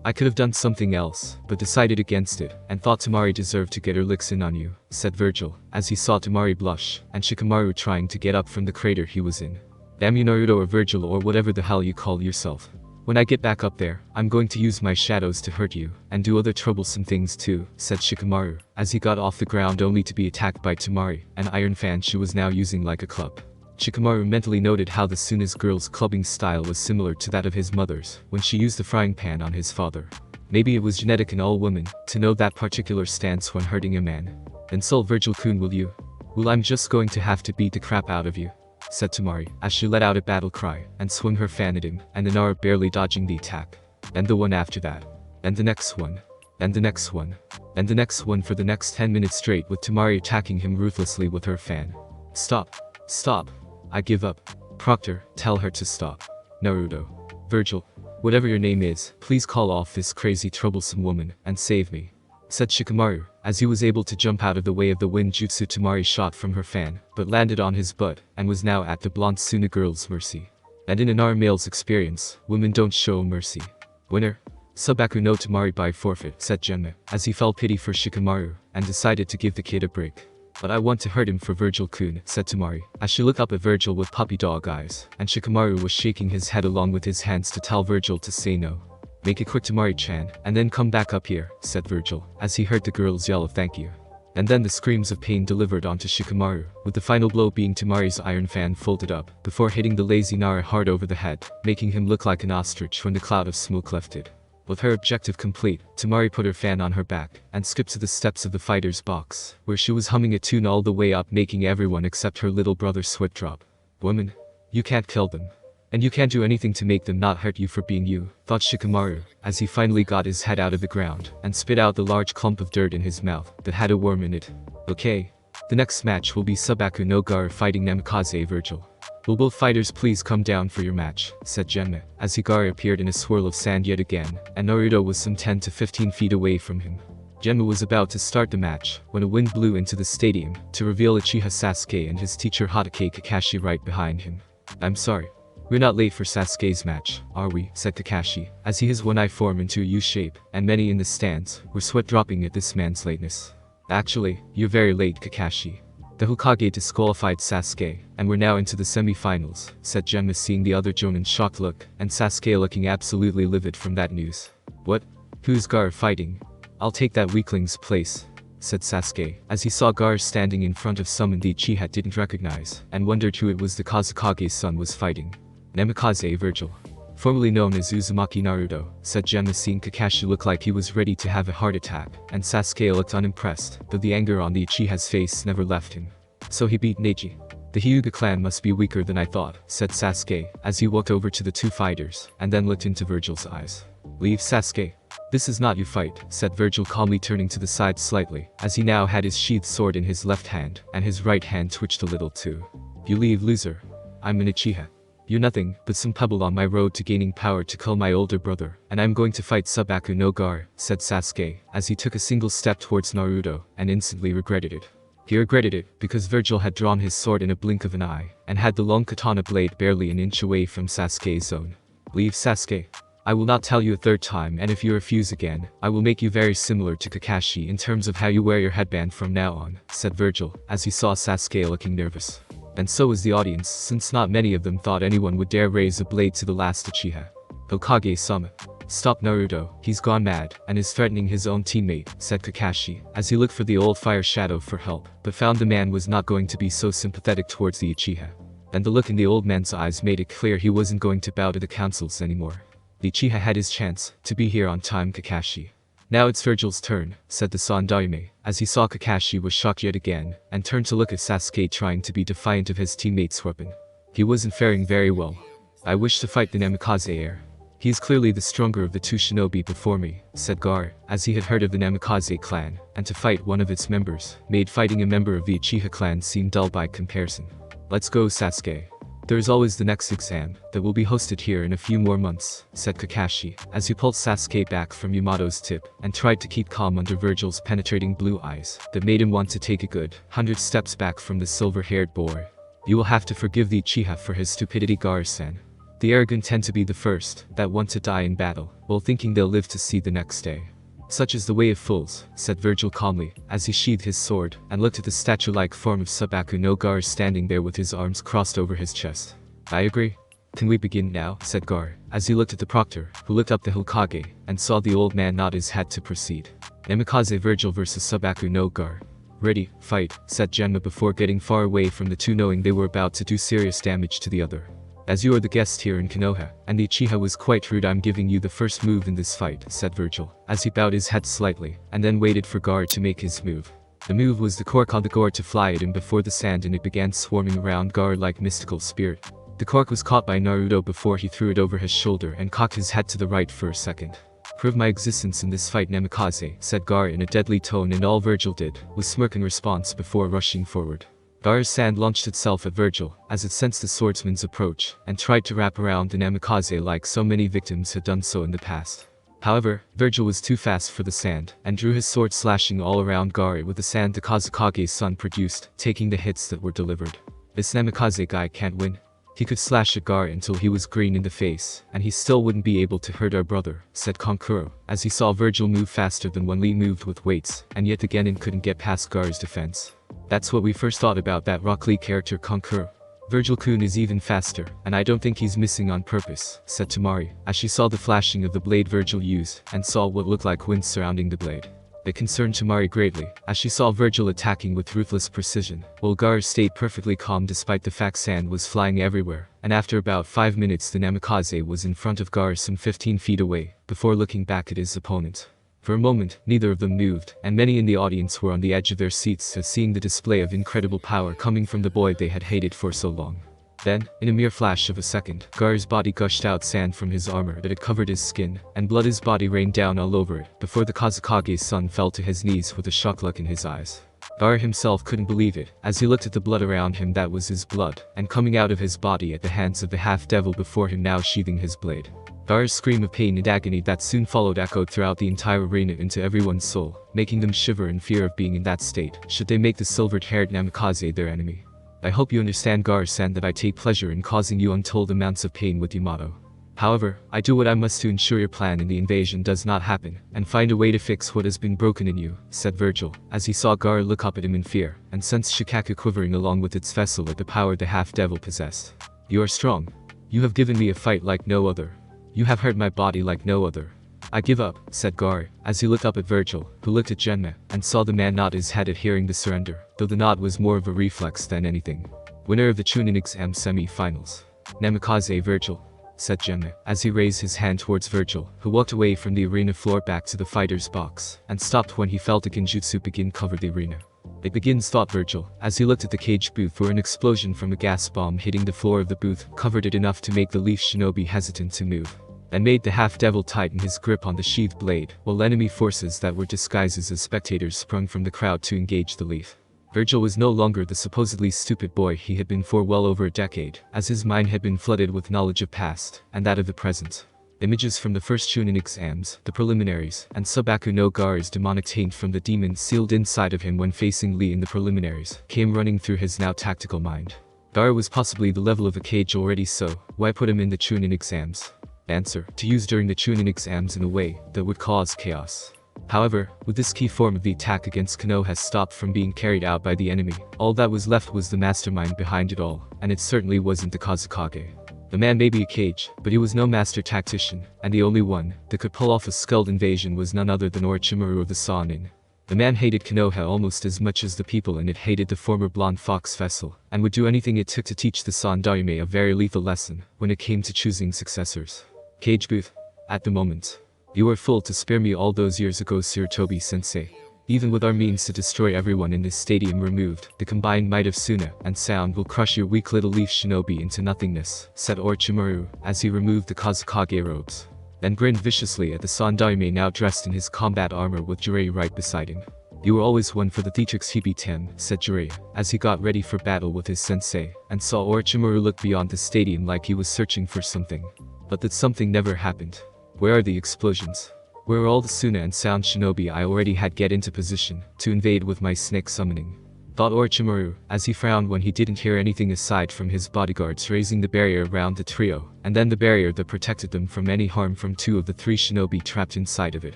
A: I could have done something else, but decided against it, and thought Temari deserved to get her licks in on you," said Vergil, as he saw Temari blush, and Shikamaru trying to get up from the crater he was in. "Damn you, Naruto or Vergil or whatever the hell you call yourself. When I get back up there, I'm going to use my shadows to hurt you, and do other troublesome things too," said Shikamaru, as he got off the ground only to be attacked by Temari, an iron fan she was now using like a club. Shikamaru mentally noted how the Suna's girl's clubbing style was similar to that of his mother's, when she used the frying pan on his father. Maybe it was genetic in all women, to know that particular stance when hurting a man. "Insult Vergil-kun, will you?" "Well, I'm just going to have to beat the crap out of you," said Temari, as she let out a battle cry, and swung her fan at him, and the Nara barely dodging the attack. And the one after that. And the next one. And the next one. And the next one for the next 10 minutes straight with Temari attacking him ruthlessly with her fan. "Stop. Stop. I give up. Proctor, tell her to stop. Naruto. Vergil. Whatever your name is, please call off this crazy troublesome woman, and save me," said Shikamaru, as he was able to jump out of the way of the wind jutsu Temari shot from her fan, but landed on his butt, and was now at the blonde Suna girl's mercy. And in an Nara male's experience, women don't show mercy. "Winner. Subaku no Temari by forfeit," said Genma, as he felt pity for Shikamaru, and decided to give the kid a break. "But I want to hurt him for Vergil-kun," said Temari, as she looked up at Vergil with puppy dog eyes, and Shikamaru was shaking his head along with his hands to tell Vergil to say no. "Make it quick, Temari-chan, and then come back up here," said Vergil, as he heard the girl's yell of thank you. And then the screams of pain delivered onto Shikamaru, with the final blow being Temari's iron fan folded up, before hitting the lazy Nara hard over the head, making him look like an ostrich when the cloud of smoke lifted. With her objective complete, Temari put her fan on her back, and skipped to the steps of the fighter's box, where she was humming a tune all the way up, making everyone except her little brother sweat drop. "Woman, you can't kill them. And you can't do anything to make them not hurt you for being you," thought Shikamaru, as he finally got his head out of the ground, and spit out the large clump of dirt in his mouth that had a worm in it. "Okay. The next match will be Subaku no Gaara fighting Namikaze Vergil. Will both fighters please come down for your match," said Genma, as Gaara appeared in a swirl of sand yet again, and Naruto was some 10 to 15 feet away from him. Genma was about to start the match, when a wind blew into the stadium, to reveal Uchiha Sasuke and his teacher Hokage Kakashi right behind him. "I'm sorry. "We're not late for Sasuke's match, are we?" said Kakashi, as his one eye formed into a U shape, and many in the stands were sweat dropping at this man's lateness. "Actually, you're very late, Kakashi. The Hokage disqualified Sasuke, and we're now into the semi-finals," said Gemma, seeing the other Jonin's shocked look, and Sasuke looking absolutely livid from that news. "What? Who's Gaara fighting? I'll take that weakling's place," said Sasuke, as he saw Gaara standing in front of someone the Uchiha didn't recognize, and wondered who it was the Kazekage's son was fighting. "Namikaze Vergil, formerly known as Uzumaki Naruto," said Gemma, seeing Kakashi look like he was ready to have a heart attack, and Sasuke looked unimpressed, though the anger on the Uchiha's face never left him. "So he beat Neji. The Hyuga clan must be weaker than I thought," said Sasuke, as he walked over to the two fighters, and then looked into Vergil's eyes. "Leave, Sasuke. This is not your fight," said Vergil, calmly turning to the side slightly, as he now had his sheathed sword in his left hand, and his right hand twitched a little too. "You leave, loser. I'm an Uchiha. You're nothing but some pebble on my road to gaining power to kill my older brother, and I'm going to fight Subaku no Gaara," said Sasuke, as he took a single step towards Naruto, and instantly regretted it. He regretted it because Vergil had drawn his sword in a blink of an eye, and had the long katana blade barely an inch away from Sasuke's zone. "Leave, Sasuke. I will not tell you a third time, and if you refuse again, I will make you very similar to Kakashi in terms of how you wear your headband from now on," said Vergil, as he saw Sasuke looking nervous. And so was the audience, since not many of them thought anyone would dare raise a blade to the last Uchiha. "Hokage-sama. Stop Naruto, he's gone mad, and is threatening his own teammate," said Kakashi, as he looked for the old fire shadow for help, but found the man was not going to be so sympathetic towards the Uchiha. And the look in the old man's eyes made it clear he wasn't going to bow to the councils anymore. "The Uchiha had his chance to be here on time, Kakashi. Now it's Vergil's turn," said the Sandaime, as he saw Kakashi was shocked yet again, and turned to look at Sasuke, trying to be defiant of his teammate's weapon. He wasn't faring very well. "I wish to fight the Namikaze heir. He is clearly the stronger of the two shinobi before me," said Gaara, as he had heard of the Namikaze clan, and to fight one of its members made fighting a member of the Uchiha clan seem dull by comparison. "Let's go, Sasuke. There is always the next exam that will be hosted here in a few more months," said Kakashi, as he pulled Sasuke back from Yamato's tip, and tried to keep calm under Vergil's penetrating blue eyes that made him want to take a good 100 steps back from the silver-haired boy. "You will have to forgive the Uchiha for his stupidity, Gaara-san. The arrogant tend to be the first that want to die in battle, while thinking they'll live to see the next day. Such is the way of fools," said Vergil calmly, as he sheathed his sword, and looked at the statue-like form of Subaku no Gaara standing there with his arms crossed over his chest. "I agree. Can we begin now?" said Gaara, as he looked at the proctor, who looked up the Hokage, and saw the old man nod his head to proceed. "Namikaze Vergil vs Subaku no Gaara. Ready, fight," said Genma before getting far away from the two, knowing they were about to do serious damage to the other. "As you are the guest here in Konoha, and the Uchiha was quite rude, I'm giving you the first move in this fight," said Vergil, as he bowed his head slightly, and then waited for Gaara to make his move. The move was the cork on the Gaara to fly at him before the sand, and it began swarming around Gaara like mystical spirit. The cork was caught by Naruto before he threw it over his shoulder and cocked his head to the right for a second. "Prove my existence in this fight, Namikaze," said Gaara in a deadly tone, and all Vergil did was smirk in response before rushing forward. Gaara's sand launched itself at Vergil, as it sensed the swordsman's approach, and tried to wrap around the Namikaze like so many victims had done so in the past. However, Vergil was too fast for the sand, and drew his sword, slashing all around Gaara with the sand the Kazekage's son produced, taking the hits that were delivered. "This Namikaze guy can't win. He could slash at Gaara until he was green in the face, and he still wouldn't be able to hurt our brother," said Kankuro, as he saw Vergil move faster than when Lee moved with weights, and yet again and couldn't get past Gaara's defense. "That's what we first thought about that Rock Lee character, Kankuro. Vergil-kun is even faster, and I don't think he's missing on purpose," said Tamari, as she saw the flashing of the blade Vergil used, and saw what looked like wind surrounding the blade. It concerned Tamari greatly, as she saw Vergil attacking with ruthless precision, while Gaara stayed perfectly calm despite the fact sand was flying everywhere, and after about 5 minutes the Namikaze was in front of Gaara some 15 feet away, before looking back at his opponent. For a moment, neither of them moved, and many in the audience were on the edge of their seats at seeing the display of incredible power coming from the boy they had hated for so long. Then, in a mere flash of a second, Gaara's body gushed out sand from his armor that had covered his skin, and blood his body rained down all over it, before the Kazekage's son fell to his knees with a shocked look in his eyes. Gaara himself couldn't believe it, as he looked at the blood around him that was his blood, and coming out of his body at the hands of the half-devil before him now sheathing his blade. Gaara's scream of pain and agony that soon followed echoed throughout the entire arena into everyone's soul, making them shiver in fear of being in that state, should they make the silvered-haired Namikaze their enemy. I hope you understand, Gaara-san, that I take pleasure in causing you untold amounts of pain with Yamato. However, I do what I must to ensure your plan in the invasion does not happen, and find a way to fix what has been broken in you, said Vergil, as he saw Gaara look up at him in fear, and sensed Shikaku quivering along with its vessel at the power the half-devil possessed. You are strong. You have given me a fight like no other. You have hurt my body like no other. I give up, said Gaara, as he looked up at Vergil, who looked at Genma, and saw the man nod his head at hearing the surrender, though the nod was more of a reflex than anything. Winner of the Chunin exam semi-finals. Namikaze Vergil, said Genma, as he raised his hand towards Vergil, who walked away from the arena floor back to the fighter's box, and stopped when he felt a genjutsu begin cover the arena. It begins, thought Vergil, as he looked at the cage booth where an explosion from a gas bomb hitting the floor of the booth covered it enough to make the leaf shinobi hesitant to move, and made the half-devil tighten his grip on the sheathed blade, while enemy forces that were disguises as spectators sprung from the crowd to engage the leaf. Vergil was no longer the supposedly stupid boy he had been for well over a decade, as his mind had been flooded with knowledge of past, and that of the present. Images from the first Chunin exams, the preliminaries, and Subaku no Gaara's demonic taint from the demon sealed inside of him when facing Lee in the preliminaries, came running through his now tactical mind. Gaara was possibly the level of a cage already, so why put him in the Chunin exams? Answer: to use during the Chunin exams in a way that would cause chaos. However, with this key form of the attack against Konoha stopped from being carried out by the enemy, all that was left was the mastermind behind it all, and it certainly wasn't the Kazukage. The man may be a cage, but he was no master tactician, and the only one that could pull off a skilled invasion was none other than Orochimaru of the Sannin. The man hated Konoha almost as much as the people in it hated the former blonde fox vessel, and would do anything it took to teach the Sandaime a very lethal lesson when it came to choosing successors. Cage booth. At the moment. You were full to spare me all those years ago, Sarutobi-sensei. Even with our means to destroy everyone in this stadium removed, the combined might of Suna and Sound will crush your weak little leaf shinobi into nothingness, said Orochimaru, as he removed the Kazukage robes. Then grinned viciously at the Sandaime now dressed in his combat armor with Jiraiya right beside him. You were always one for the theatrics, Hibitem, said Jiraiya, as he got ready for battle with his sensei, and saw Orochimaru look beyond the stadium like he was searching for something. But that something never happened. Where are the explosions? Where are all the Suna and Sound shinobi I already had get into position to invade with my snake summoning? Thought Orochimaru, as he frowned when he didn't hear anything aside from his bodyguards raising the barrier around the trio, and then the barrier that protected them from any harm from 2 of the 3 shinobi trapped inside of it.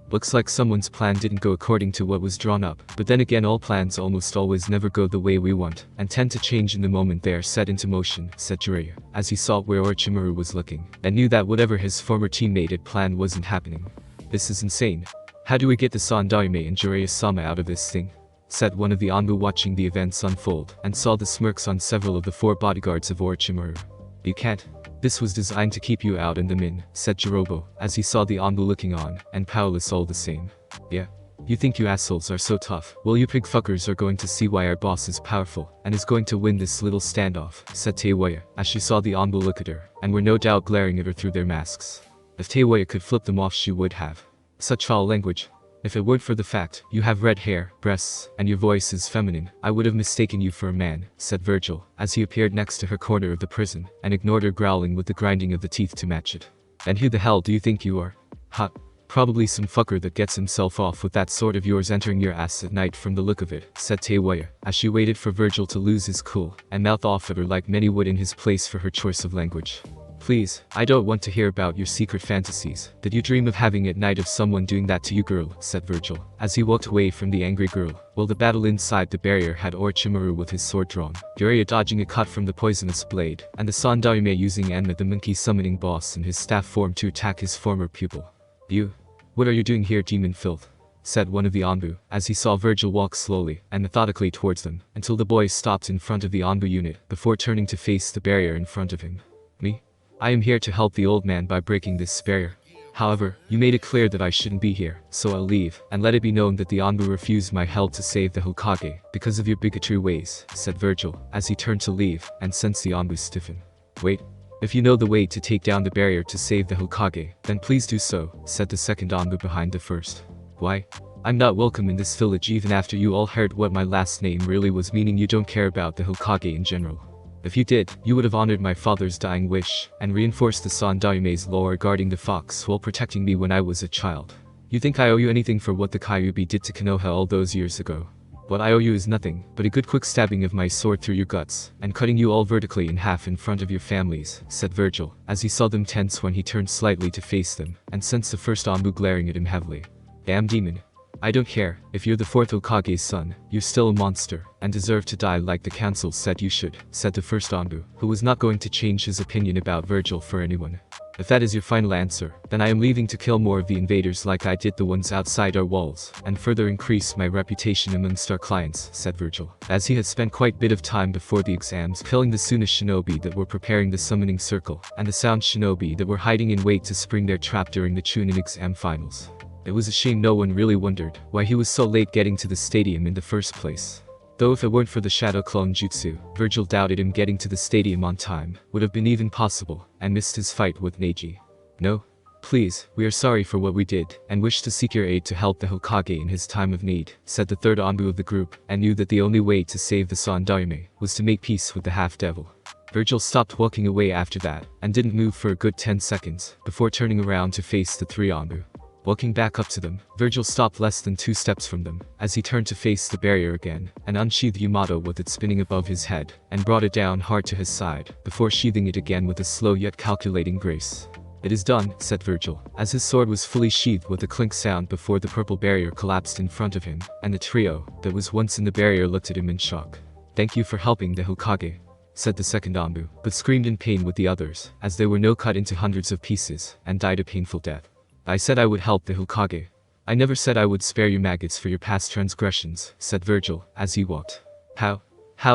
A: Looks like someone's plan didn't go according to what was drawn up, but then again all plans almost always never go the way we want, and tend to change in the moment they are set into motion, said Jiraiya, as he saw where Orochimaru was looking, and knew that whatever his former teammate had planned wasn't happening. This is insane. How do we get the Sandaime and Jiraiya-sama out of this thing? Said one of the Anbu watching the events unfold, and saw the smirks on several of the 4 bodyguards of Orochimaru. You can't. This was designed to keep you out in the min, said Jirobo, as he saw the Anbu looking on, and powerless all the same. Yeah. You think you assholes are so tough? Well, you pig fuckers are going to see why our boss is powerful, and is going to win this little standoff, said Teiwaya, as she saw the Anbu look at her, and were no doubt glaring at her through their masks. If Teiwaya could flip them off she would have. Such foul language. If it weren't for the fact you have red hair, breasts, and your voice is feminine, I would have mistaken you for a man, said Vergil, as he appeared next to her corner of the prison, and ignored her growling with the grinding of the teeth to match it. And who the hell do you think you are? Ha. Probably some fucker that gets himself off with that sword of yours entering your ass at night from the look of it, said Teiwaya, as she waited for Vergil to lose his cool, and mouth off at her like many would in his place for her choice of language. Please, I don't want to hear about your secret fantasies that you dream of having at night of someone doing that to you, girl, said Vergil, as he walked away from the angry girl, while the battle inside the barrier had Orochimaru with his sword drawn, Jiraiya dodging a cut from the poisonous blade, and the Sandaime using Enma the monkey summoning boss in his staff form to attack his former pupil. You? What are you doing here, demon filth? Said one of the Anbu, as he saw Vergil walk slowly and methodically towards them, until the boy stopped in front of the Anbu unit before turning to face the barrier in front of him. Me? I am here to help the old man by breaking this barrier. However, you made it clear that I shouldn't be here, so I'll leave, and let it be known that the Anbu refused my help to save the Hokage, because of your bigotry ways, said Vergil, as he turned to leave, and sensed the Anbu stiffen. Wait. If you know the way to take down the barrier to save the Hokage, then please do so, said the second Anbu behind the first. Why? I'm not welcome in this village even after you all heard what my last name really was, meaning you don't care about the Hokage in general. If you did, you would have honored my father's dying wish, and reinforced the Sandaime's law regarding the fox while protecting me when I was a child. You think I owe you anything for what the Kyuubi did to Konoha all those years ago? What I owe you is nothing but a good quick stabbing of my sword through your guts, and cutting you all vertically in half in front of your families, said Vergil, as he saw them tense when he turned slightly to face them, and sensed the first Anbu glaring at him heavily. Damn demon. I don't care, if you're the fourth Hokage's son, you're still a monster, and deserve to die like the council said you should, said the first Anbu, who was not going to change his opinion about Vergil for anyone. If that is your final answer, then I am leaving to kill more of the invaders like I did the ones outside our walls, and further increase my reputation amongst our clients, said Vergil, as he had spent quite a bit of time before the exams killing the Suna shinobi that were preparing the summoning circle, and the sound shinobi that were hiding in wait to spring their trap during the Chunin exam finals. It was a shame no one really wondered why he was so late getting to the stadium in the first place. Though if it weren't for the Shadow Clone Jutsu, Vergil doubted him getting to the stadium on time would have been even possible, and missed his fight with Neji. No? Please, we are sorry for what we did, and wish to seek your aid to help the Hokage in his time of need, said the third Anbu of the group, and knew that the only way to save the Sandaime was to make peace with the half-devil. Vergil stopped walking away after that, and didn't move for a good 10 seconds, before turning around to face the three Anbu. Walking back up to them, Vergil stopped less than 2 steps from them, as he turned to face the barrier again, and unsheathed Yamato with it spinning above his head, and brought it down hard to his side, before sheathing it again with a slow yet calculating grace. It is done, said Vergil, as his sword was fully sheathed with a clink sound before the purple barrier collapsed in front of him, and the trio that was once in the barrier looked at him in shock. Thank you for helping the Hokage, said the second Anbu, but screamed in pain with the others, as they were now cut into hundreds of pieces, and died a painful death. I said I would help the Hokage. I never said I would spare you maggots for your past transgressions, said Vergil, as he walked. How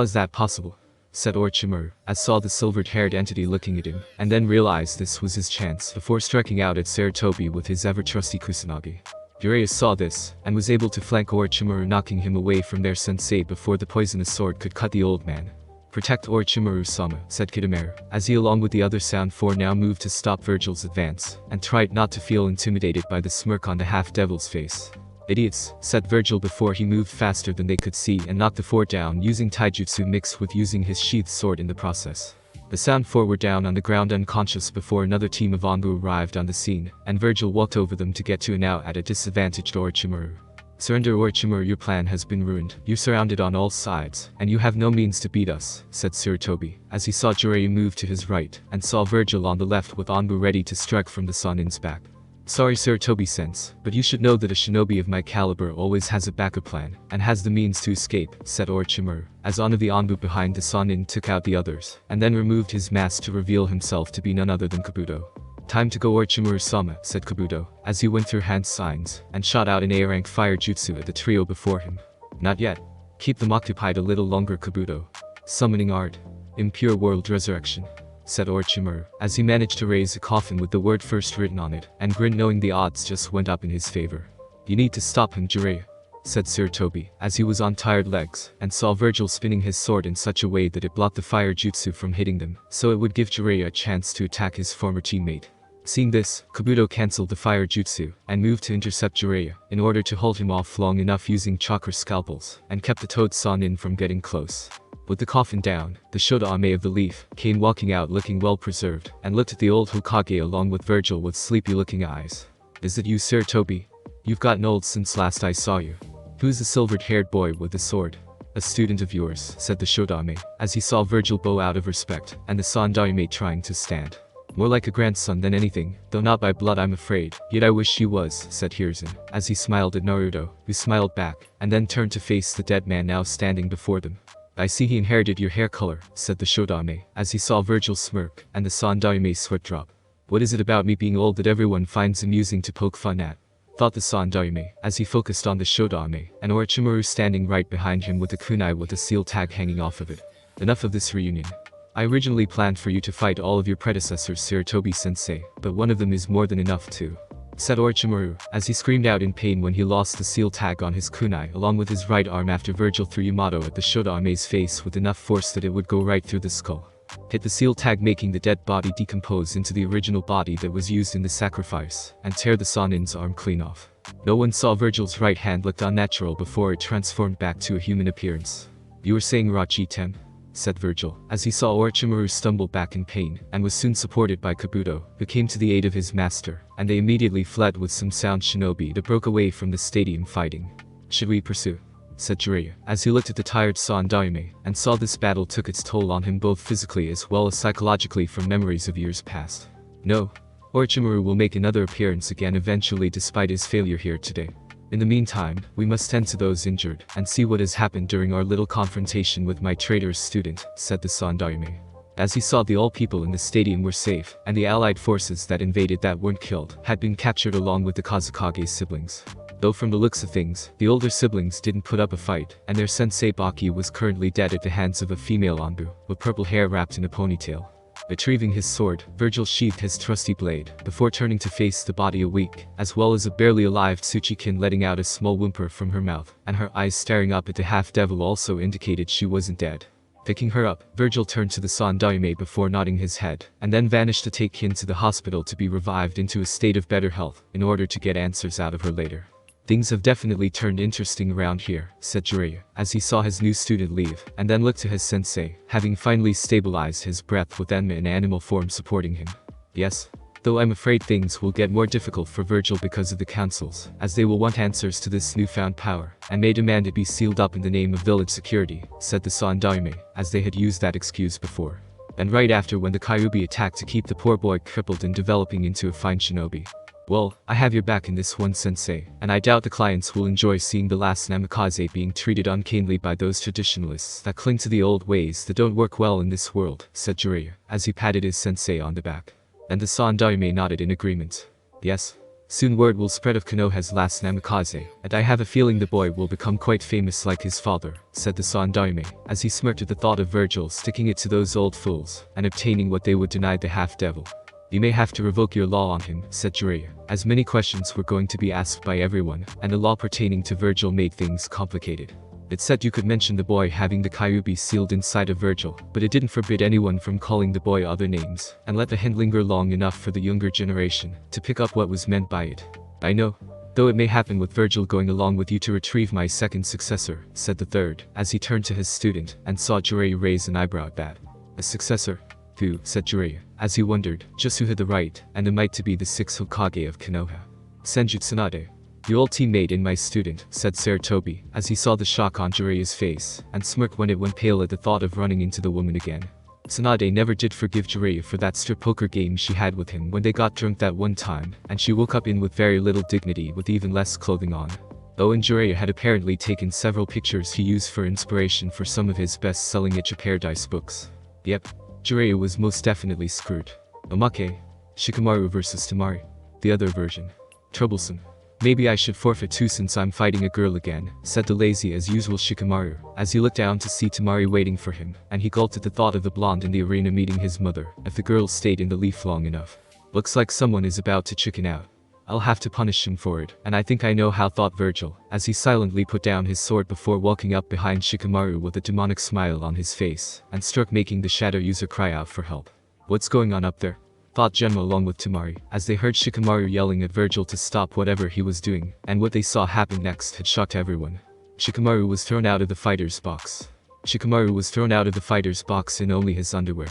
A: is that possible? Said Orochimaru, as saw the silvered-haired entity looking at him, and then realized this was his chance before striking out at Sarutobi with his ever-trusty Kusanagi. Jiraiya saw this, and was able to flank Orochimaru, knocking him away from their sensei before the poisonous sword could cut the old man. Protect Orochimaru-sama, said Kitamura, as he along with the other Sound 4 now moved to stop Vergil's advance, and tried not to feel intimidated by the smirk on the half-devil's face. Idiots, said Vergil before he moved faster than they could see and knocked the 4 down using taijutsu mixed with using his sheathed sword in the process. The Sound 4 were down on the ground unconscious before another team of Anbu arrived on the scene, and Vergil walked over them to get to a now at a disadvantaged Orochimaru. Surrender Orochimaru, your plan has been ruined, you're surrounded on all sides, and you have no means to beat us, said Sarutobi, as he saw Jiraiya move to his right, and saw Vergil on the left with Anbu ready to strike from the Sanin's back. Sorry Sarutobi-sense, but you should know that a shinobi of my caliber always has a backup plan, and has the means to escape, said Orochimaru, as one of the Anbu behind the Sanin took out the others, and then removed his mask to reveal himself to be none other than Kabuto. Time to go Orochimaru-sama, said Kabuto, as he went through hand signs, and shot out an A-rank fire jutsu at the trio before him. Not yet. Keep them occupied a little longer, Kabuto. Summoning art. Impure world resurrection, said Orochimaru, as he managed to raise a coffin with the word first written on it, and grinned knowing the odds just went up in his favor. You need to stop him, Jiraiya, said Sarutobi, as he was on tired legs, and saw Vergil spinning his sword in such a way that it blocked the fire jutsu from hitting them, so it would give Jiraiya a chance to attack his former teammate. Seeing this, Kabuto cancelled the fire jutsu, and moved to intercept Jiraiya, in order to hold him off long enough using chakra scalpels, and kept the Toad Sanin from getting close. With the coffin down, the Shodaime of the Leaf came walking out looking well preserved, and looked at the old Hokage along with Vergil with sleepy-looking eyes. Is it you, Sarutobi? You've gotten old since last I saw you. Who's the silvered-haired boy with the sword? A student of yours, said the Shodaime, as he saw Vergil bow out of respect, and the Sandaime trying to stand. More like a grandson than anything, though not by blood I'm afraid, yet I wish he was, said Hiruzen, as he smiled at Naruto, who smiled back, and then turned to face the dead man now standing before them. I see he inherited your hair color, said the Shodaime, as he saw Vergil smirk, and the Sandaime sweat drop. What is it about me being old that everyone finds amusing to poke fun at? Thought the Sandaime, as he focused on the Shodaime, and Orochimaru standing right behind him with a kunai with a seal tag hanging off of it. Enough of this reunion. I originally planned for you to fight all of your predecessors, Sarutobi-sensei, but one of them is more than enough too, said Orochimaru, as he screamed out in pain when he lost the seal tag on his kunai along with his right arm after Vergil threw Yamato at the Shodaime's face with enough force that it would go right through the skull. Hit the seal tag, making the dead body decompose into the original body that was used in the sacrifice, and tear the Sanin's arm clean off. No one saw Vergil's right hand looked unnatural before it transformed back to a human appearance. You were saying Rachi-tem? Said Vergil, as he saw Orochimaru stumble back in pain, and was soon supported by Kabuto, who came to the aid of his master, and they immediately fled with some sound shinobi that broke away from the stadium fighting. Should we pursue? said Jiraiya, as he looked at the tired Sandaime, and saw this battle took its toll on him both physically as well as psychologically from memories of years past. No. Orochimaru will make another appearance again eventually despite his failure here today. In the meantime, we must tend to those injured, and see what has happened during our little confrontation with my traitorous student, said the Sandaime. As he saw all people in the stadium were safe, and the allied forces that invaded that weren't killed had been captured along with the Kazukage siblings. Though from the looks of things, the older siblings didn't put up a fight, and their sensei Baki was currently dead at the hands of a female Anbu, with purple hair wrapped in a ponytail. Retrieving his sword, Vergil sheathed his trusty blade, before turning to face the body awake, as well as a barely alive Tsuchikin letting out a small whimper from her mouth, and her eyes staring up at the half-devil also indicated she wasn't dead. Picking her up, Vergil turned to the Sandaime before nodding his head, and then vanished to take Kin to the hospital to be revived into a state of better health, in order to get answers out of her later. Things have definitely turned interesting around here, said Jiraiya, as he saw his new student leave, and then looked to his sensei, having finally stabilized his breath with Enma in animal form supporting him. Yes. Though I'm afraid things will get more difficult for Vergil because of the councils, as they will want answers to this newfound power, and may demand it be sealed up in the name of village security, said the Sandaime, as they had used that excuse before. And right after when the Kyuubi attacked to keep the poor boy crippled and developing into a fine shinobi. Well, I have your back in this one, sensei, and I doubt the clients will enjoy seeing the last Namikaze being treated unkindly by those traditionalists that cling to the old ways that don't work well in this world, said Jiraiya, as he patted his sensei on the back. And the Sandaime nodded in agreement. Yes. Soon word will spread of Konoha's last Namikaze, and I have a feeling the boy will become quite famous like his father, said the Sandaime, as he smirked at the thought of Vergil sticking it to those old fools, and obtaining what they would deny the half-devil. You may have to revoke your law on him, said Jiraiya, as many questions were going to be asked by everyone, and the law pertaining to Vergil made things complicated. It said you could mention the boy having the Kyuubi sealed inside of Vergil, but it didn't forbid anyone from calling the boy other names, and let the hint linger long enough for the younger generation to pick up what was meant by it. I know. Though it may happen with Vergil going along with you to retrieve my second successor, said the third, as he turned to his student, and saw Jiraiya raise an eyebrow at that. A successor? Who, said Jiraiya, as he wondered just who had the right and the might to be the sixth Hokage of Konoha. Senju Tsunade. Your old teammate and my student, said Sarutobi, as he saw the shock on Jiraiya's face, and smirked when it went pale at the thought of running into the woman again. Tsunade never did forgive Jiraiya for that strip poker game she had with him when they got drunk that one time, and she woke up in with very little dignity with even less clothing on. And Jiraiya had apparently taken several pictures he used for inspiration for some of his best-selling Itch of Paradise books. Yep. Jiraiya was most definitely screwed. Omake. Shikamaru versus Tamari. The other version. Troublesome. Maybe I should forfeit too since I'm fighting a girl again, said the lazy as usual Shikamaru, as he looked down to see Tamari waiting for him, and he gulped at the thought of the blonde in the arena meeting his mother, if the girl stayed in the leaf long enough. Looks like someone is about to chicken out. I'll have to punish him for it, and I think I know how, thought Vergil, as he silently put down his sword before walking up behind Shikamaru with a demonic smile on his face, and struck making the shadow user cry out for help. What's going on up there? Thought Genma along with Tamari, as they heard Shikamaru yelling at Vergil to stop whatever he was doing, and what they saw happen next had shocked everyone. Shikamaru was thrown out of the fighter's box. Shikamaru was thrown out of the fighter's box in only his underwear.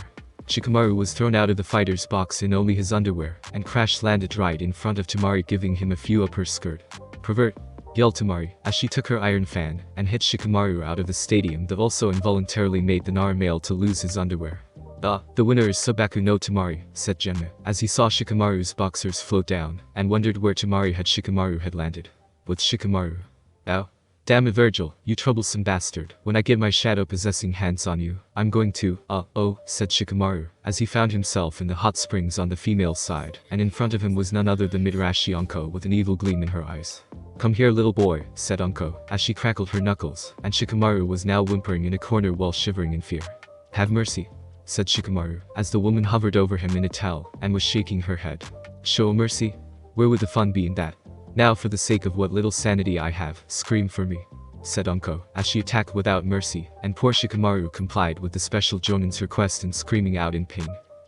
A: Shikamaru was thrown out of the fighter's box in only his underwear, and crash-landed right in front of Tamari, giving him a few up her skirt. Pervert! Yelled Tamari, as she took her iron fan, and hit Shikamaru out of the stadium that also involuntarily made the Nara male to lose his underwear. The winner is Subaku no Tamari, said Genma, as he saw Shikamaru's boxers float down, and wondered where Tamari had landed. With Shikamaru. Ow. Damn it, Vergil, you troublesome bastard. When I get my shadow-possessing hands on you, I'm going to, said Shikamaru, as he found himself in the hot springs on the female side, and in front of him was none other than Midarashi Anko with an evil gleam in her eyes. Come here, little boy, said Anko, as she crackled her knuckles, and Shikamaru was now whimpering in a corner while shivering in fear. Have mercy, said Shikamaru, as the woman hovered over him in a towel, and was shaking her head. Show mercy? Where would the fun be in that? Now for the sake of what little sanity I have, scream for me, said Anko, as she attacked without mercy, and poor Shikamaru complied with the special Jonin's request and screaming out in pain.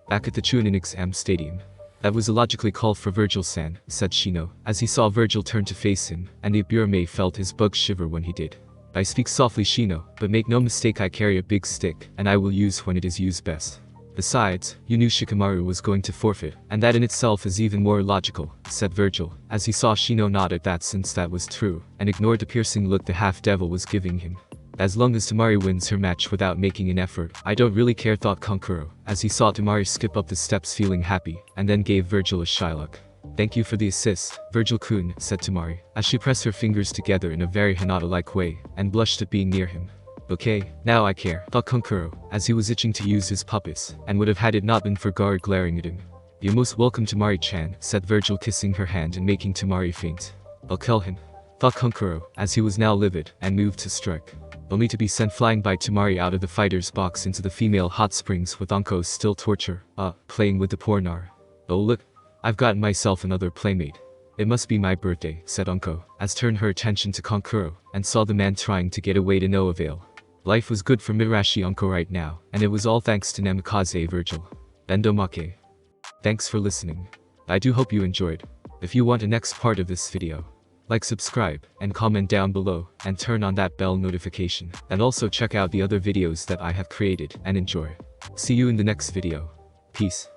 A: Back at the Chunin exam stadium. That was illogically called for Vergil-san, said Shino, as he saw Vergil turn to face him, and the Aburame felt his bugs shiver when he did. I speak softly, Shino, but make no mistake, I carry a big stick, and I will use when it is used best. Besides, you knew Shikamaru was going to forfeit, and that in itself is even more logical, said Vergil, as he saw Shino nod at that since that was true, and ignored the piercing look the half-devil was giving him. As long as Temari wins her match without making an effort, I don't really care, thought Kankuro, as he saw Temari skip up the steps feeling happy, and then gave Vergil a shy look. Thank you for the assist, Vergil-kun, said Temari, as she pressed her fingers together in a very Hinata-like way, and blushed at being near him. Okay, now I care, thought Kankuro, as he was itching to use his puppets, and would have had it not been for Gaara glaring at him. You're most welcome, Temari-chan, said Vergil, kissing her hand and making Temari faint. I'll kill him, thought Kankuro, as he was now livid, and moved to strike. Only to be sent flying by Temari out of the fighter's box into the female hot springs with Anko's still torture, playing with the poor Nar. Oh look, I've gotten myself another playmate. It must be my birthday, said Anko, as turned her attention to Kankuro, and saw the man trying to get away to no avail. Life was good for Mirashi Anko right now, and it was all thanks to Namikaze Vergil. Bendomake. Thanks for listening. I do hope you enjoyed. If you want a next part of this video, like, subscribe, and comment down below, and turn on that bell notification, and also check out the other videos that I have created, and enjoy. See you in the next video. Peace.